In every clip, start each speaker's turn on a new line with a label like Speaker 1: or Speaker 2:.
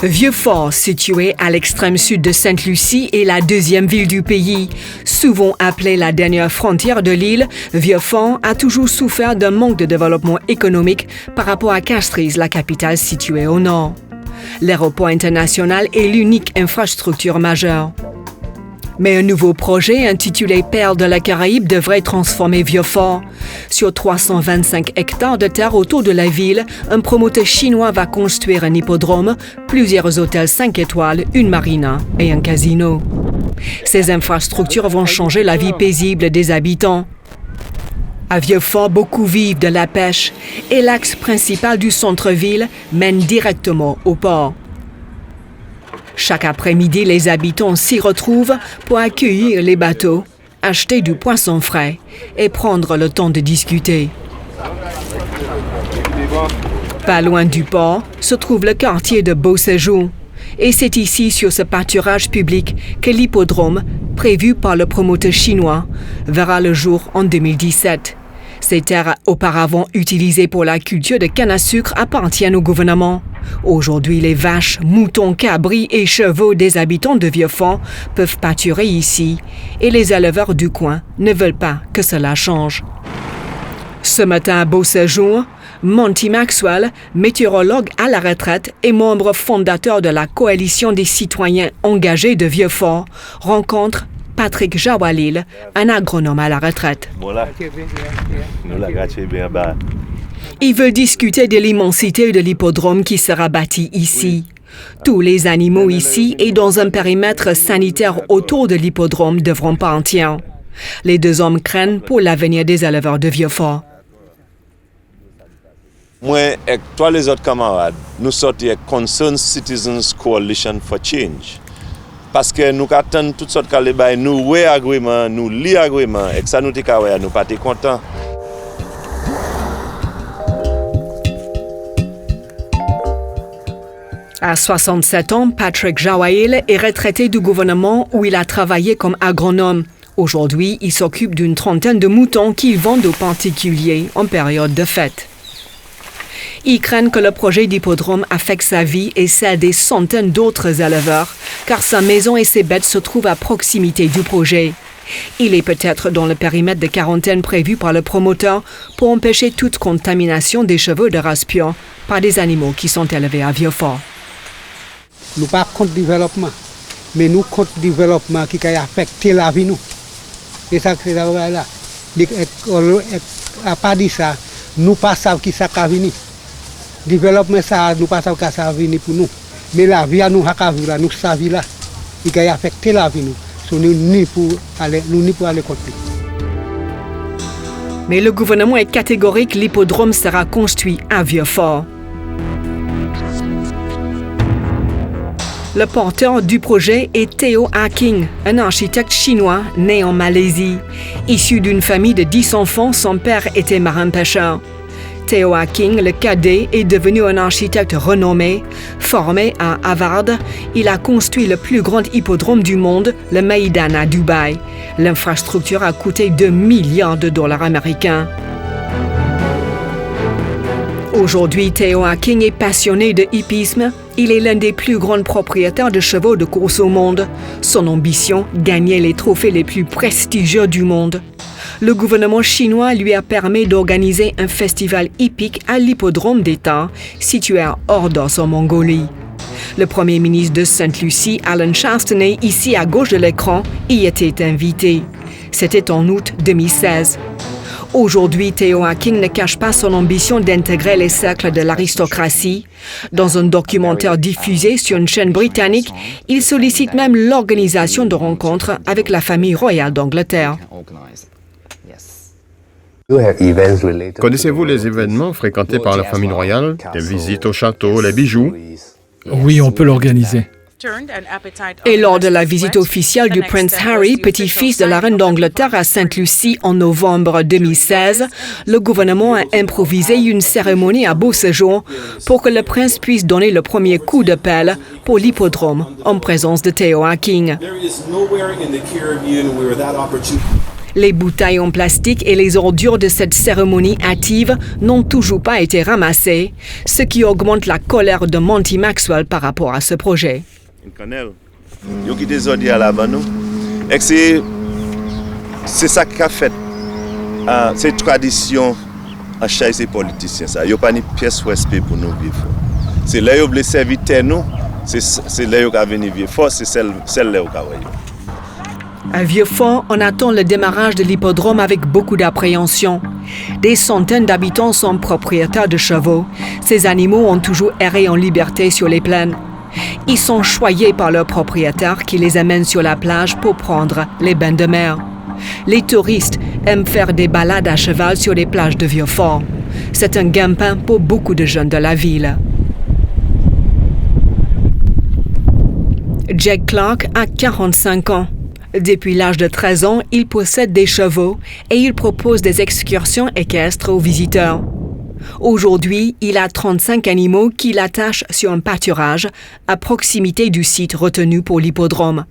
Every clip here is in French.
Speaker 1: Vieux-Fort, situé à l'extrême sud de Sainte-Lucie, est la deuxième ville du pays. Souvent appelée la dernière frontière de l'île, Vieux-Fort a toujours souffert d'un manque de développement économique par rapport à Castries, la capitale située au nord. L'aéroport international est l'unique infrastructure majeure. Mais un nouveau projet intitulé Perles de la Caraïbe devrait transformer Vieux-Fort. Sur 325 hectares de terre autour de la ville, un promoteur chinois va construire un hippodrome, plusieurs hôtels 5 étoiles, une marina et un casino. Ces infrastructures vont changer la vie paisible des habitants. À Vieux-Fort, beaucoup vivent de la pêche et l'axe principal du centre-ville mène directement au port. Chaque après-midi, les habitants s'y retrouvent pour accueillir les bateaux, acheter du poisson frais et prendre le temps de discuter. Pas loin du port se trouve le quartier de Beau Séjour. Et c'est ici, sur ce pâturage public, que l'hippodrome, prévu par le promoteur chinois, verra le jour en 2017. Ces terres auparavant utilisées pour la culture de canne à sucre appartiennent au gouvernement. Aujourd'hui, les vaches, moutons, cabris et chevaux des habitants de Vieux-Fort peuvent pâturer ici et les éleveurs du coin ne veulent pas que cela change. Ce matin à Beau Séjour, Monty Maxwell, météorologue à la retraite et membre fondateur de la Coalition des citoyens engagés de Vieux-Fort, rencontre Patrick Jawalil, un agronome à la retraite. Il veut discuter de l'immensité de l'hippodrome qui sera bâti ici. Tous les animaux ici et dans un périmètre sanitaire autour de l'hippodrome devront partir. Les deux hommes craignent pour l'avenir des éleveurs de Vieux-Fort.
Speaker 2: Moi et tous les autres camarades, nous sortons Concerned Citizens Coalition for Change. Parce que nous attendons toutes sortes de choses, nous agrément, nous lisons agrément, et que ça nous dit que nous pas contents.
Speaker 1: À 67 ans, Patrick Jawalil est retraité du gouvernement où il a travaillé comme agronome. Aujourd'hui, il s'occupe d'une trentaine de moutons qu'il vend aux particuliers en période de fête. Ils craignent que le projet d'hippodrome affecte sa vie et celle des centaines d'autres éleveurs, car sa maison et ses bêtes se trouvent à proximité du projet. Il est peut-être dans le périmètre de quarantaine prévu par le promoteur pour empêcher toute contamination des chevaux de race pure par des animaux qui sont élevés à Vieux-Fort.
Speaker 3: Nous ne sommes pas contre le développement, mais nous contre le développement qui a affecté la vie. Et ça, c'est là. À part de ça, nous ne savons pas qui ça va venir. Le développement, ça, nous ne savons pas qui ça va venir pour nous. Mais la vie, nous savons nous savons là. Il a affecté la vie. Nous n'y pour aller contre lui.
Speaker 1: Mais le gouvernement est catégorique, l'hippodrome sera construit à Vieux-Fort. Le porteur du projet est Theo Aking, un architecte chinois né en Malaisie. Issu d'une famille de 10 enfants, son père était marin-pêcheur. Theo Aking, le cadet, est devenu un architecte renommé. Formé à Harvard, il a construit le plus grand hippodrome du monde, le Meydan à Dubaï. L'infrastructure a coûté 2 milliards de dollars américains. Aujourd'hui, Theo Aking est passionné de hippisme. Il est l'un des plus grands propriétaires de chevaux de course au monde. Son ambition, gagner les trophées les plus prestigieux du monde. Le gouvernement chinois lui a permis d'organiser un festival hippique à l'hippodrome d'État, situé à Ordos en Mongolie. Le premier ministre de Sainte-Lucie, Alan Chastanet, ici à gauche de l'écran, y était invité. C'était en août 2016. Aujourd'hui, Theo Aking ne cache pas son ambition d'intégrer les cercles de l'aristocratie. Dans un documentaire diffusé sur une chaîne britannique, il sollicite même l'organisation de rencontres avec la famille royale d'Angleterre.
Speaker 4: Connaissez-vous les événements fréquentés par la famille royale, les visites au château, les bijoux?
Speaker 5: Oui, on peut l'organiser.
Speaker 1: Et lors de la visite officielle du prince Harry, petit-fils de la reine d'Angleterre à Sainte-Lucie en novembre 2016, le gouvernement a improvisé une cérémonie à Beau Séjour pour que le prince puisse donner le premier coup de pelle pour l'hippodrome en présence de Theo Aking. Les bouteilles en plastique et les ordures de cette cérémonie hâtive n'ont toujours pas été ramassées, ce qui augmente la colère de Monty Maxwell par rapport à ce projet.
Speaker 2: C'est ça qui a fait. C'est tradition en chez ces politiciens. Il n'y a pas de pièce de respect pour nous vivre. C'est là où les serviteurs nous, c'est là où ils viennent vivre fort, c'est celle-là où ils
Speaker 1: À Vieux-Fort, on attend le démarrage de l'hippodrome avec beaucoup d'appréhension. Des centaines d'habitants sont propriétaires de chevaux. Ces animaux ont toujours erré en liberté sur les plaines. Ils sont choyés par leurs propriétaires qui les amènent sur la plage pour prendre les bains de mer. Les touristes aiment faire des balades à cheval sur les plages de Vieux-Fort. C'est un gagne-pain pour beaucoup de jeunes de la ville. Jack Clark a 45 ans. Depuis l'âge de 13 ans, il possède des chevaux et il propose des excursions équestres aux visiteurs. Aujourd'hui, il a 35 animaux qu'il attache sur un pâturage à proximité du site retenu pour l'hippodrome.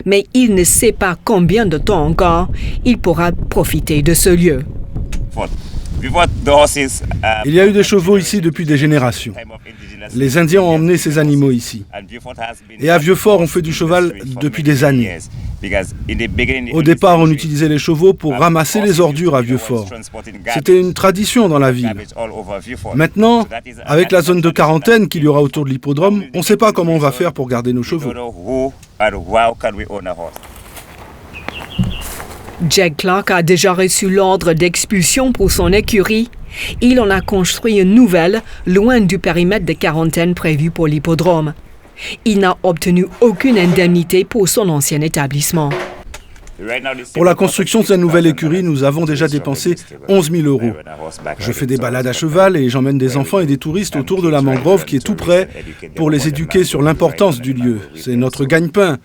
Speaker 1: Mais il ne sait pas combien de temps encore il pourra profiter de ce lieu.
Speaker 6: Il y a eu des chevaux ici depuis des générations. Les Indiens ont emmené ces animaux ici. Et à Vieux-Fort, on fait du cheval depuis des années. Au départ, on utilisait les chevaux pour ramasser les ordures à Vieux-Fort. C'était une tradition dans la ville. Maintenant, avec la zone de quarantaine qu'il y aura autour de l'hippodrome, on ne sait pas comment on va faire pour garder nos chevaux.
Speaker 1: Jack Clark a déjà reçu l'ordre d'expulsion pour son écurie. Il en a construit une nouvelle, loin du périmètre de quarantaine prévu pour l'hippodrome. Il n'a obtenu aucune indemnité pour son ancien établissement.
Speaker 6: Pour la construction de cette nouvelle écurie, nous avons déjà dépensé 11 000 €. Je fais des balades à cheval et j'emmène des enfants et des touristes autour de la mangrove qui est tout près pour les éduquer sur l'importance du lieu. C'est notre gagne-pain.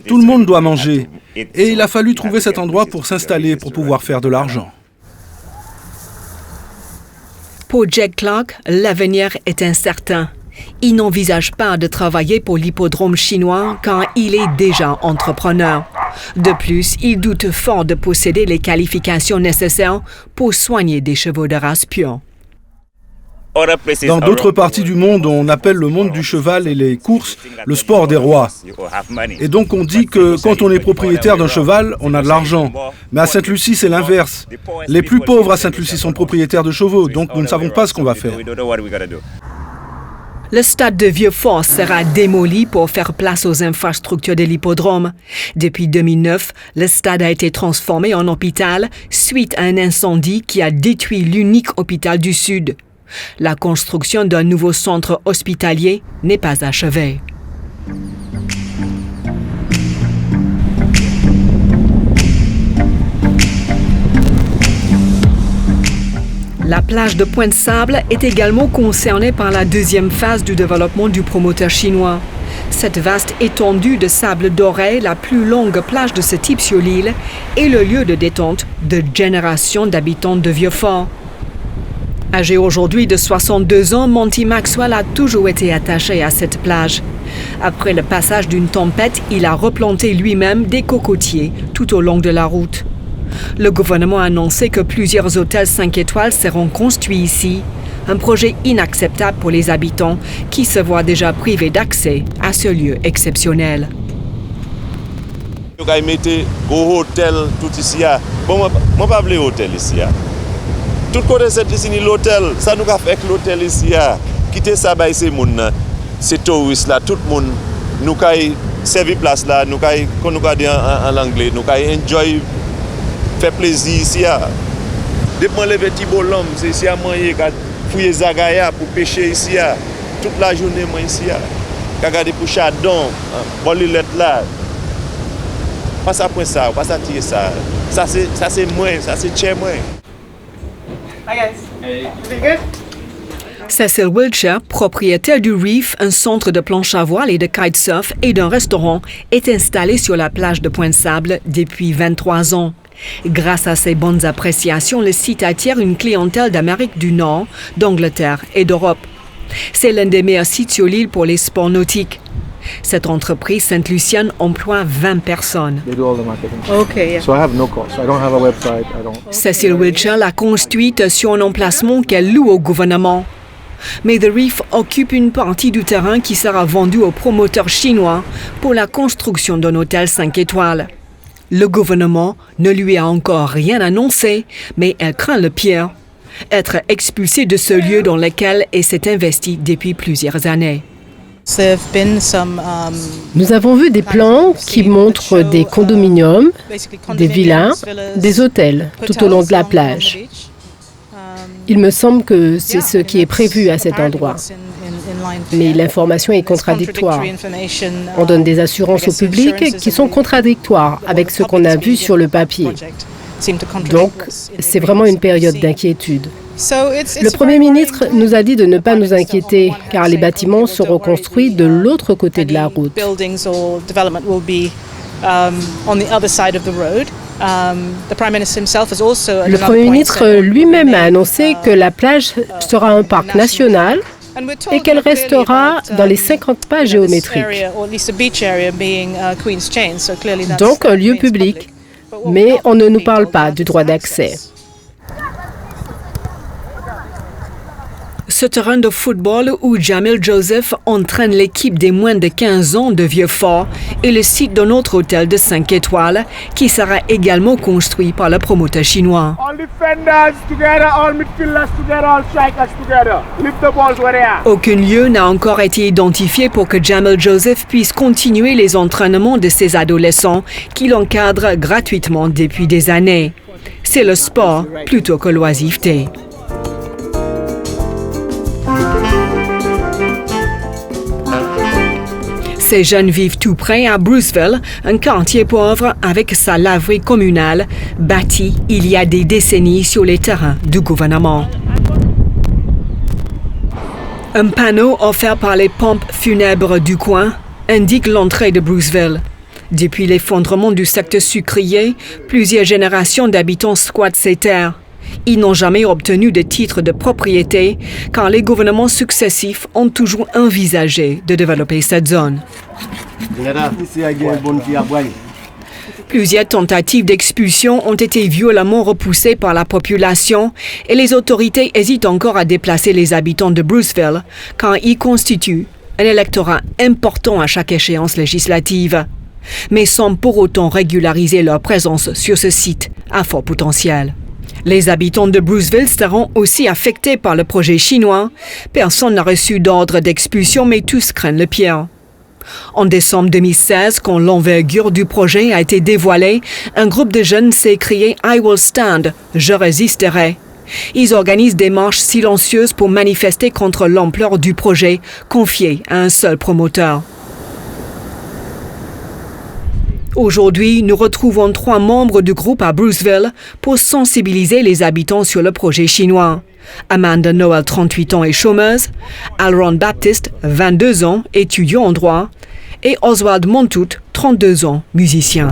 Speaker 6: Tout le monde doit manger. Et il a fallu trouver cet endroit pour s'installer, pour pouvoir faire de l'argent.
Speaker 1: Pour Jack Clark, l'avenir est incertain. Il n'envisage pas de travailler pour l'hippodrome chinois car il est déjà entrepreneur. De plus, il doute fort de posséder les qualifications nécessaires pour soigner des chevaux de race pure.
Speaker 6: Dans d'autres parties du monde, on appelle le monde du cheval et les courses le sport des rois. Et donc on dit que quand on est propriétaire d'un cheval, on a de l'argent. Mais à Sainte-Lucie, c'est l'inverse. Les plus pauvres à Sainte-Lucie sont propriétaires de chevaux, donc nous ne savons pas ce qu'on va faire.
Speaker 1: Le stade de Vieux-Fort sera démoli pour faire place aux infrastructures de l'hippodrome. Depuis 2009, le stade a été transformé en hôpital suite à un incendie qui a détruit l'unique hôpital du Sud. La construction d'un nouveau centre hospitalier n'est pas achevée. La plage de Pointe-Sable est également concernée par la deuxième phase du développement du promoteur chinois. Cette vaste étendue de sable doré, la plus longue plage de ce type sur l'île, est le lieu de détente de générations d'habitants de Vieux-Fort. Âgé aujourd'hui de 62 ans, Monty Maxwell a toujours été attaché à cette plage. Après le passage d'une tempête, il a replanté lui-même des cocotiers tout au long de la route. Le gouvernement a annoncé que plusieurs hôtels 5 étoiles seront construits ici. Un projet inacceptable pour les habitants qui se voient déjà privés d'accès à ce lieu exceptionnel.
Speaker 2: Nous avons mis un hôtel tout ici. Bon, je ne pas parler hôtel ici. Tout côté c'est ici l'hôtel. Ça nous a fait l'hôtel ici. Quitter ça, c'est touristes là, tout le monde. Nous avons servi place là, nous avons dit en anglais, nous avons enjoy. Fait plaisir ici. Depuis le petit bolom, c'est ici à manger, fouiller Zagaya pour pêcher ici. Toute la journée, moi ici. Regarder pour chardon, bon l'îlette là. Pas ça pour ça, pas ça tirer ça. Ça c'est moi, ça c'est chez moi.
Speaker 1: Hi guys. Hey. Good? Cecil Wiltshire, propriétaire du Reef, un centre de planche à voile et de kitesurf et d'un restaurant, est installé sur la plage de Pointe-Sable depuis 23 ans. Grâce à ses bonnes appréciations, le site attire une clientèle d'Amérique du Nord, d'Angleterre et d'Europe. C'est l'un des meilleurs sites sur l'île pour les sports nautiques. Cette entreprise sainte-lucienne emploie 20 personnes. Cecil Wiltshire l'a construite sur un emplacement qu'elle loue au gouvernement. Mais The Reef occupe une partie du terrain qui sera vendu aux promoteurs chinois pour la construction d'un hôtel 5 étoiles. Le gouvernement ne lui a encore rien annoncé, mais elle craint le pire. Être expulsée de ce lieu dans lequel elle s'est investie depuis plusieurs années.
Speaker 7: Nous avons vu des plans qui montrent des condominiums, des villas, des hôtels tout au long de la plage. Il me semble que c'est ce qui est prévu à cet endroit. Mais l'information est contradictoire. On donne des assurances au public qui sont contradictoires avec ce qu'on a vu sur le papier. Donc, c'est vraiment une période d'inquiétude. Le Premier ministre nous a dit de ne pas nous inquiéter, car les bâtiments seront construits de l'autre côté de la route. Le Premier ministre lui-même a annoncé que la plage sera un parc national et qu'elle restera dans les 50 pas géométriques. Donc un lieu public, mais on ne nous parle pas du droit d'accès.
Speaker 1: Ce terrain de football où Jamil Joseph entraîne l'équipe des moins de 15 ans de Vieux-Fort est le site d'un autre hôtel de 5 étoiles qui sera également construit par le promoteur chinois. Aucun lieu n'a encore été identifié pour que Jamil Joseph puisse continuer les entraînements de ses adolescents qu'il encadre gratuitement depuis des années. C'est le sport plutôt que l'oisiveté. Ces jeunes vivent tout près à Bruceville, un quartier pauvre avec sa laverie communale bâtie il y a des décennies sur les terrains du gouvernement. Un panneau offert par les pompes funèbres du coin indique l'entrée de Bruceville. Depuis l'effondrement du secteur sucrier, plusieurs générations d'habitants squattent ces terres. Ils n'ont jamais obtenu de titre de propriété car les gouvernements successifs ont toujours envisagé de développer cette zone. Plusieurs tentatives d'expulsion ont été violemment repoussées par la population et les autorités hésitent encore à déplacer les habitants de Bruceville car ils constituent un électorat important à chaque échéance législative, mais sans pour autant régulariser leur présence sur ce site à fort potentiel. Les habitants de Bruceville seront aussi affectés par le projet chinois. Personne n'a reçu d'ordre d'expulsion, mais tous craignent le pire. En décembre 2016, quand l'envergure du projet a été dévoilée, un groupe de jeunes s'est crié « I will stand », « Je résisterai ». Ils organisent des marches silencieuses pour manifester contre l'ampleur du projet confié à un seul promoteur. Aujourd'hui, nous retrouvons 3 membres du groupe à Bruceville pour sensibiliser les habitants sur le projet chinois. Amanda Noel, 38 ans et chômeuse, Alron Baptiste, 22 ans, étudiant en droit, et Oswald Montout, 32 ans, musicien.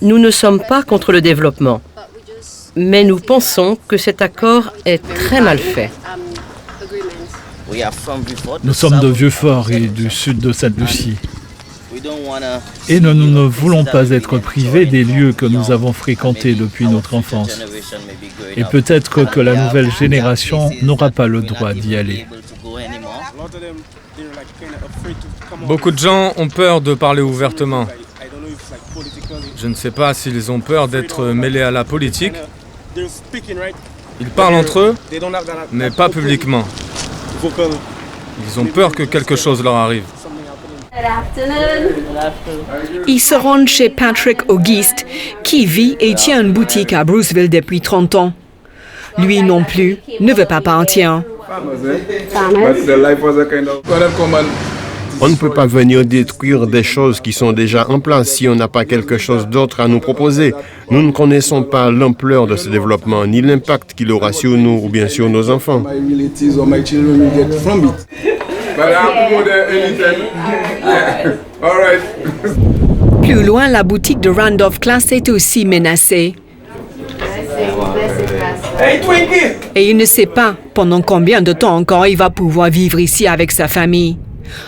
Speaker 8: Nous ne sommes pas contre le développement, mais nous pensons que cet accord est très mal fait.
Speaker 5: Nous sommes de Vieux-Fort et du sud de Sainte-Lucie. Et nous ne voulons pas être privés des lieux que nous avons fréquentés depuis notre enfance. Et peut-être que la nouvelle génération n'aura pas le droit d'y aller.
Speaker 9: Beaucoup de gens ont peur de parler ouvertement. Je ne sais pas s'ils ont peur d'être mêlés à la politique. Ils parlent entre eux, mais pas publiquement. Ils ont peur que quelque chose leur arrive.
Speaker 1: Ils se rendent chez Patrick Auguste, qui vit et tient une boutique à Bruceville depuis 30 ans. Lui non plus ne veut pas partir.
Speaker 4: On ne peut pas venir détruire des choses qui sont déjà en place si on n'a pas quelque chose d'autre à nous proposer. Nous ne connaissons pas l'ampleur de ce développement, ni l'impact qu'il aura sur nous ou bien sur nos enfants.
Speaker 1: Plus loin, la boutique de Randolph Class est aussi menacée. Et il ne sait pas pendant combien de temps encore il va pouvoir vivre ici avec sa famille.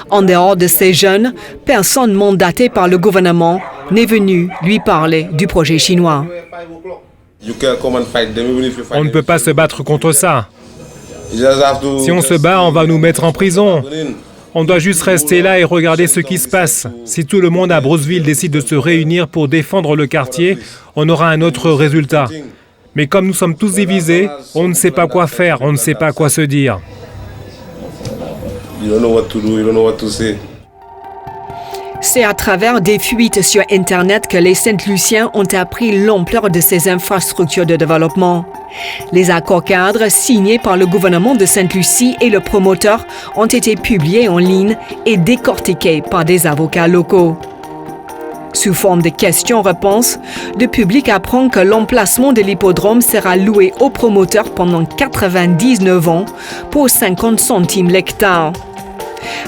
Speaker 1: En dehors de ces jeunes, personne mandatée par le gouvernement n'est venu lui parler du projet chinois.
Speaker 10: On ne peut pas se battre contre ça. Si on se bat, on va nous mettre en prison. On doit juste rester là et regarder ce qui se passe. Si tout le monde à Bruceville décide de se réunir pour défendre le quartier, on aura un autre résultat. Mais comme nous sommes tous divisés, on ne sait pas quoi faire, on ne sait pas quoi se dire.
Speaker 1: C'est à travers des fuites sur Internet que les Saint-Luciens ont appris l'ampleur de ces infrastructures de développement. Les accords cadres signés par le gouvernement de Sainte-Lucie et le promoteur ont été publiés en ligne et décortiqués par des avocats locaux. Sous forme de questions-réponses, le public apprend que l'emplacement de l'hippodrome sera loué au promoteur pendant 99 ans pour 50 centimes l'hectare.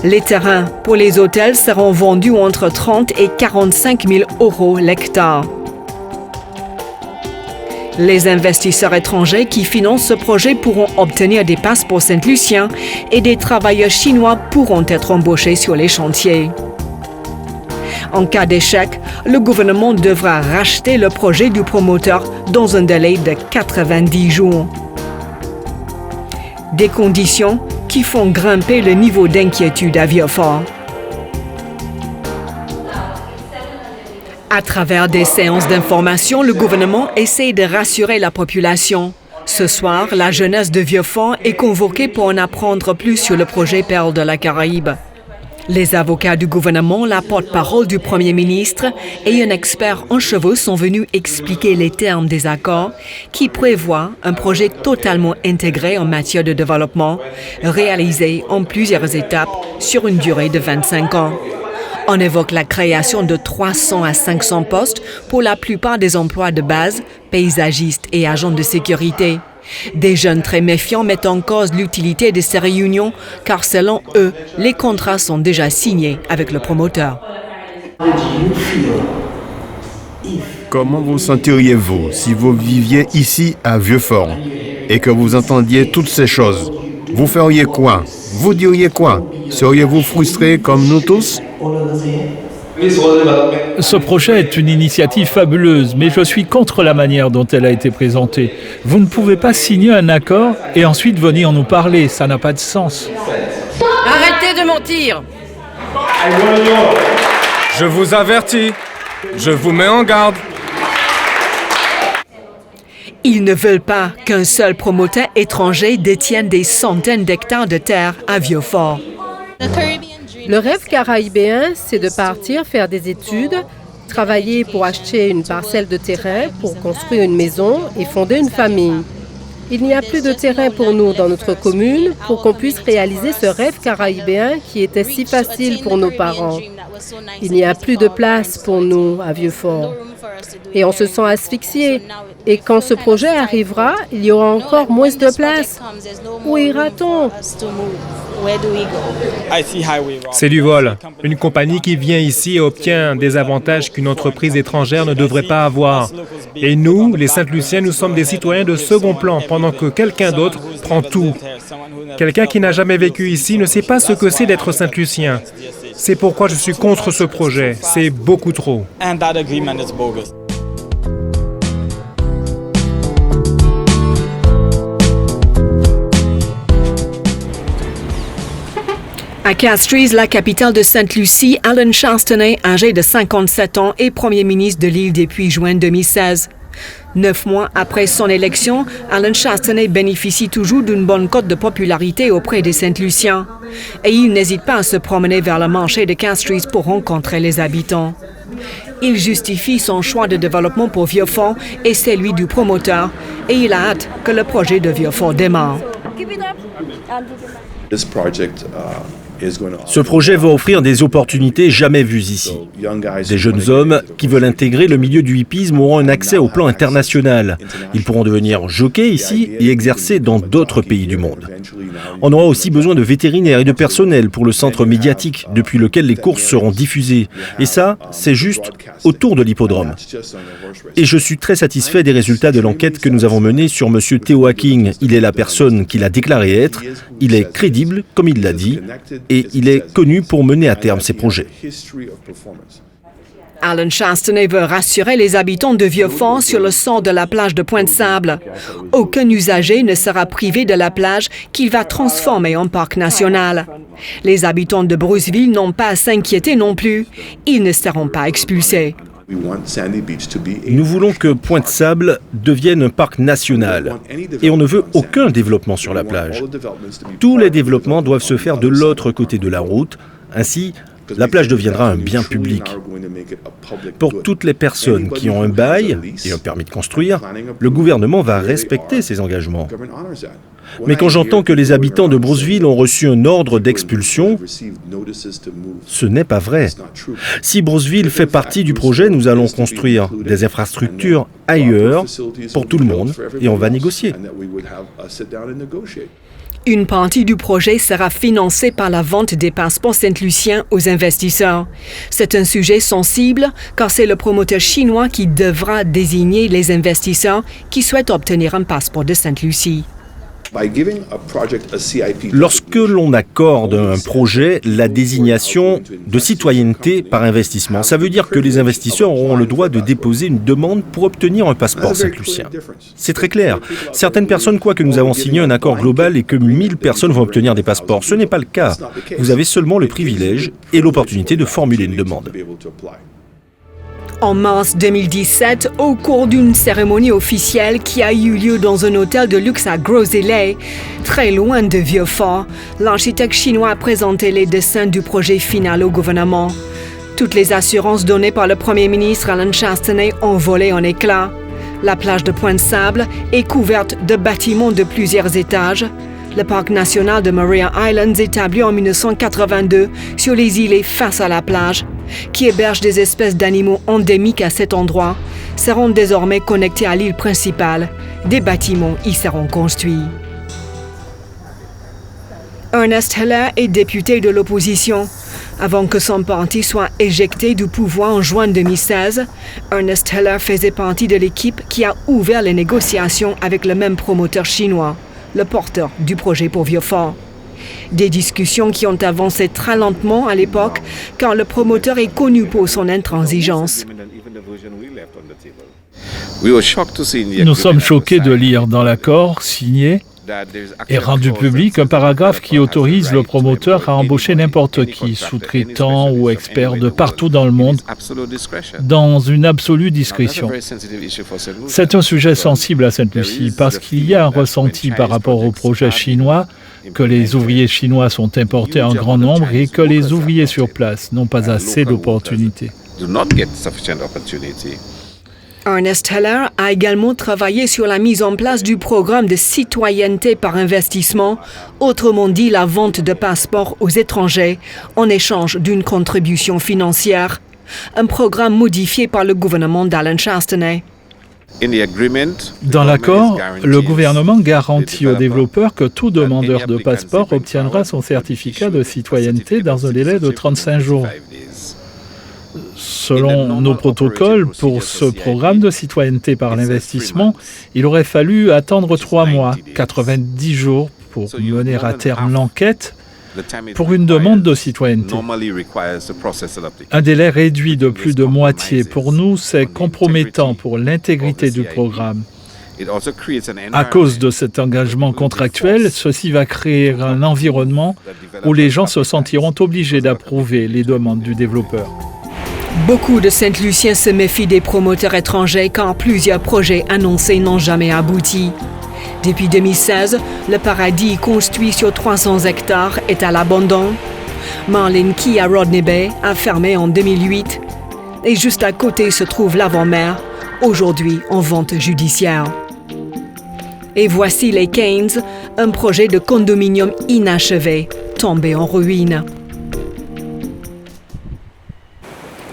Speaker 1: Les terrains pour les hôtels seront vendus entre 30 et 45 000 euros l'hectare. Les investisseurs étrangers qui financent ce projet pourront obtenir des passeports Saint-Luciens et des travailleurs chinois pourront être embauchés sur les chantiers. En cas d'échec, le gouvernement devra racheter le projet du promoteur dans un délai de 90 jours. Des conditions qui font grimper le niveau d'inquiétude à Vieux-Fort. À travers des séances d'information, le gouvernement essaie de rassurer la population. Ce soir, la jeunesse de Vieux-Fort est convoquée pour en apprendre plus sur le projet Perles de la Caraïbe. Les avocats du gouvernement, la porte-parole du Premier ministre et un expert en chevaux sont venus expliquer les termes des accords qui prévoient un projet totalement intégré en matière de développement, réalisé en plusieurs étapes sur une durée de 25 ans. On évoque la création de 300 à 500 postes pour la plupart des emplois de base, paysagistes et agents de sécurité. Des jeunes très méfiants mettent en cause l'utilité de ces réunions car selon eux, les contrats sont déjà signés avec le promoteur.
Speaker 4: Comment vous sentiriez-vous si vous viviez ici à Vieux-Fort et que vous entendiez toutes ces choses? Vous feriez quoi? Vous diriez quoi? Seriez-vous frustré comme nous tous?
Speaker 5: Ce projet est une initiative fabuleuse, mais je suis contre la manière dont elle a été présentée. Vous ne pouvez pas signer un accord et ensuite venir nous parler, ça n'a pas de sens.
Speaker 8: Arrêtez de mentir!
Speaker 9: Je vous avertis, je vous mets en garde.
Speaker 1: Ils ne veulent pas qu'un seul promoteur étranger détienne des centaines d'hectares de terre à Vieux-Fort.
Speaker 7: Le rêve caraïbéen, c'est de partir faire des études, travailler pour acheter une parcelle de terrain, pour construire une maison et fonder une famille. Il n'y a plus de terrain pour nous dans notre commune pour qu'on puisse réaliser ce rêve caraïbéen qui était si facile pour nos parents. Il n'y a plus de place pour nous à Vieux-Fort. Et on se sent asphyxié. Et quand ce projet arrivera, il y aura encore moins de place. Où ira-t-on?
Speaker 10: C'est du vol. Une compagnie qui vient ici et obtient des avantages qu'une entreprise étrangère ne devrait pas avoir. Et nous, les Saint-Luciens, nous sommes des citoyens de second plan, pendant que quelqu'un d'autre prend tout. Quelqu'un qui n'a jamais vécu ici ne sait pas ce que c'est d'être Saint-Lucien. C'est pourquoi je suis contre ce projet. C'est beaucoup trop.
Speaker 1: À Castries, la capitale de Sainte-Lucie, Alan Chastanet, âgé de 57 ans, est premier ministre de l'île depuis juin 2016. 9 mois après son élection, Alan Chastanet bénéficie toujours d'une bonne cote de popularité auprès des Saint-Luciens. Et il n'hésite pas à se promener vers le marché de Castries pour rencontrer les habitants. Il justifie son choix de développement pour Vieux-Fort et celui du promoteur, et il a hâte que le projet de Vieux-Fort démarre.
Speaker 11: Ce projet va offrir des opportunités jamais vues ici. Des jeunes hommes qui veulent intégrer le milieu du hippisme auront un accès au plan international. Ils pourront devenir jockeys ici et exercer dans d'autres pays du monde. On aura aussi besoin de vétérinaires et de personnel pour le centre médiatique depuis lequel les courses seront diffusées. Et ça, c'est juste autour de l'hippodrome. Et je suis très satisfait des résultats de l'enquête que nous avons menée sur M. Theo Hacking. Il est la personne qu'il a déclaré être, il est crédible, comme il l'a dit, et il est connu pour mener à terme ses projets.
Speaker 1: Alan Chastenay veut rassurer les habitants de Vieux-Fort sur le sort de la plage de Pointe-Sable. Aucun usager ne sera privé de la plage qu'il va transformer en parc national. Les habitants de Bruceville n'ont pas à s'inquiéter non plus. Ils ne seront pas expulsés.
Speaker 11: Nous voulons que Pointe-Sable devienne un parc national et on ne veut aucun développement sur la plage. Tous les développements doivent se faire de l'autre côté de la route. Ainsi, la plage deviendra un bien public. Pour toutes les personnes qui ont un bail et un permis de construire, le gouvernement va respecter ses engagements. Mais quand j'entends que les habitants de Bruceville ont reçu un ordre d'expulsion, ce n'est pas vrai. Si Bruceville fait partie du projet, nous allons construire des infrastructures ailleurs pour tout le monde et on va négocier.
Speaker 1: Une partie du projet sera financée par la vente des passeports saint-luciens aux investisseurs. C'est un sujet sensible car c'est le promoteur chinois qui devra désigner les investisseurs qui souhaitent obtenir un passeport de Sainte-Lucie.
Speaker 11: Lorsque l'on accorde un projet la désignation de citoyenneté par investissement, ça veut dire que les investisseurs auront le droit de déposer une demande pour obtenir un passeport saint-lucien. C'est très clair. Certaines personnes croient que nous avons signé un accord global et que 1000 personnes vont obtenir des passeports. Ce n'est pas le cas. Vous avez seulement le privilège et l'opportunité de formuler une demande.
Speaker 1: En mars 2017, au cours d'une cérémonie officielle qui a eu lieu dans un hôtel de luxe à Groseillers, très loin de Vieux-Fort, l'architecte chinois a présenté les dessins du projet final au gouvernement. Toutes les assurances données par le premier ministre Alan Chastenay ont volé en éclats. La plage de Pointe-Sable est couverte de bâtiments de plusieurs étages. Le parc national de Maria Islands, établi en 1982 sur les îlets face à la plage, qui héberge des espèces d'animaux endémiques à cet endroit, seront désormais connectés à l'île principale. Des bâtiments y seront construits. Ernest Heller est député de l'opposition. Avant que son parti soit éjecté du pouvoir en juin 2016, Ernest Heller faisait partie de l'équipe qui a ouvert les négociations avec le même promoteur chinois, le porteur du projet pour Vieux-Fort. Des discussions qui ont avancé très lentement à l'époque, car le promoteur est connu pour son intransigeance.
Speaker 5: Nous sommes choqués de lire dans l'accord signé et rendu public un paragraphe qui autorise le promoteur à embaucher n'importe qui, sous-traitant ou expert de partout dans le monde, dans une absolue discrétion. C'est un sujet sensible à Sainte-Lucie parce qu'il y a un ressenti par rapport au projet chinois que les ouvriers chinois sont importés en grand nombre et que les ouvriers sur place n'ont pas assez d'opportunités.
Speaker 1: Ernest Heller a également travaillé sur la mise en place du programme de citoyenneté par investissement, autrement dit la vente de passeports aux étrangers en échange d'une contribution financière. Un programme modifié par le gouvernement d'Alan Chastenay.
Speaker 5: Dans l'accord, le gouvernement garantit aux développeurs que tout demandeur de passeport obtiendra son certificat de citoyenneté dans un délai de 35 jours. Selon nos protocoles, pour ce programme de citoyenneté par l'investissement, il aurait fallu attendre 3 mois, 90 jours pour mener à terme l'enquête pour une demande de citoyenneté. Un délai réduit de plus de moitié, pour nous, c'est compromettant pour l'intégrité du programme. À cause de cet engagement contractuel, ceci va créer un environnement où les gens se sentiront obligés d'approuver les demandes du développeur.
Speaker 1: Beaucoup de Saint-Luciens se méfient des promoteurs étrangers car plusieurs projets annoncés n'ont jamais abouti. Depuis 2016, le paradis construit sur 300 hectares est à l'abandon. Marlin Key à Rodney Bay a fermé en 2008. Et juste à côté se trouve l'avant-mer, aujourd'hui en vente judiciaire. Et voici les Keynes, un projet de condominium inachevé. tombé en ruine.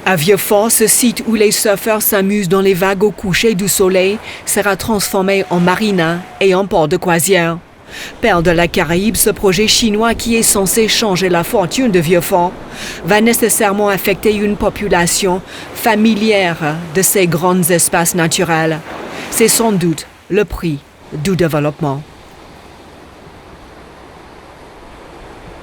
Speaker 1: À Vieux-Fort, ce site où les surfeurs s'amusent dans les vagues au coucher du soleil sera transformé en marina et en port de croisière. Perle de la Caraïbe, ce projet chinois qui est censé changer la fortune de Vieux-Fort va nécessairement affecter une population familière de ces grands espaces naturels. C'est sans doute le prix du développement.